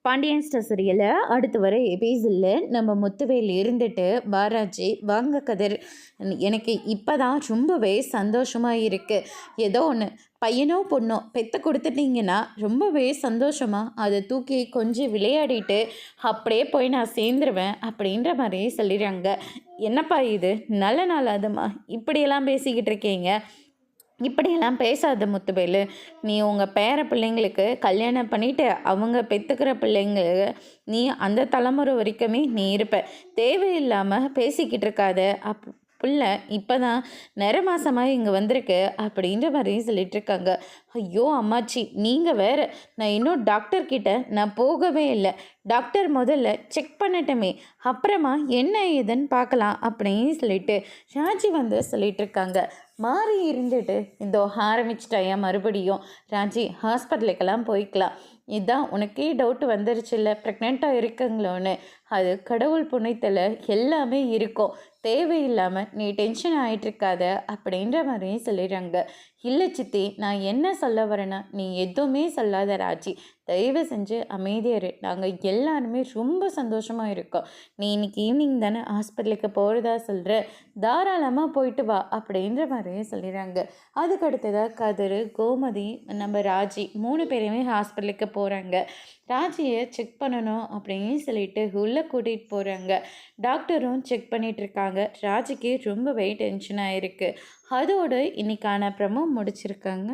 Pandian store சீரியலில் அடுத்து வர எபிசோடில் நம்ம முத்துவேல் இருந்துட்டு பாராஜி வாங்க கதிர், எனக்கு இப்போ தான் ரொம்பவே சந்தோஷமாக இருக்குது. ஏதோ ஒன்று பையனோ பொண்ணோ பெற்று கொடுத்துட்டிங்கன்னா ரொம்பவே சந்தோஷமாக அதை தூக்கி கொஞ்சம் விளையாடிட்டு அப்படியே போய் நான் சேர்ந்துருவேன் அப்படின்ற மாதிரியே சொல்லிடுறாங்க. என்னப்பா இது நல்ல நாள் அதுமா இப்படியெல்லாம் பேசிக்கிட்டு இருக்கீங்க? இப்படியெல்லாம் பேசாத முத்துவேலு. நீ உங்கள் பேர பிள்ளைங்களுக்கு கல்யாணம் பண்ணிவிட்டு அவங்க பெற்றுக்கிற பிள்ளைங்களுக்கு நீ அந்த தலைமுறை வரைக்குமே நீ இருப்ப. தேவையில்லாமல் பேசிக்கிட்டு இருக்காத. புள்ள இப்போ தான் நிற மாதமாக இங்கே வந்திருக்கு அப்படின்ற மாதிரி சொல்லிட்டு இருக்காங்க. ஐயோ அம்மாச்சி, நீங்கள் வேறு, நான் இன்னும் டாக்டர்கிட்ட நான் போகவே இல்லை. டாக்டர் முதல்ல செக் பண்ணட்டுமே, அப்புறமா என்ன ஏதுன்னு பார்க்கலாம் அப்படின்னு சொல்லிட்டு ராஜி வந்து சொல்லிட்டு இருக்காங்க. மாறி இருந்துட்டு இதோ ஆரம்பிச்சிட்டாயா மறுபடியும்? ராஜி, ஹாஸ்பிட்டலுக்கெல்லாம் போய்க்கலாம். இதுதான் உனக்கே டவுட் வந்துருச்சுல்ல, ப்ரெக்னெண்ட்டாக இருக்குங்களோன்னு. அது கடவுள் புண்ணியத்தில் எல்லாமே இருக்கும். தேவையில்லாமல் நீ டென்ஷன் ஆகிட்டுருக்காத அப்படின்ற மாதிரியும் சொல்லிடுறாங்க. இல்லை சித்தி, நான் என்ன சொல்ல வரேன்னா நீ எதுவுமே சொல்லாத ராஜி. தயவு செஞ்சு அமைதியாரு. நாங்கள் எல்லாருமே ரொம்ப சந்தோஷமாக இருக்கோம். நீ இன்னைக்கு ஈவினிங் தானே ஹாஸ்பிட்டலுக்கு போகிறதா சொல்கிற, தாராளமாக போயிட்டு வா அப்படின்ற மாதிரியே சொல்லிடுறாங்க. அதுக்கு அடுத்ததாக கதிர், கோமதி, நம்ம ராஜி 3 பேருமே ஹாஸ்பிட்டலுக்கு போகிறாங்க. ராஜியை செக் பண்ணணும் அப்படின்னு சொல்லிட்டு உள்ளே கூட்டிகிட்டு போகிறாங்க. டாக்டரும் செக் பண்ணிகிட்ருக்காங்க. ராஜிக்கு ரொம்பவே டென்ஷனாக இருக்குது. அதோடு இன்றைக்கான ப்ரமோ முடிச்சிருக்காங்க.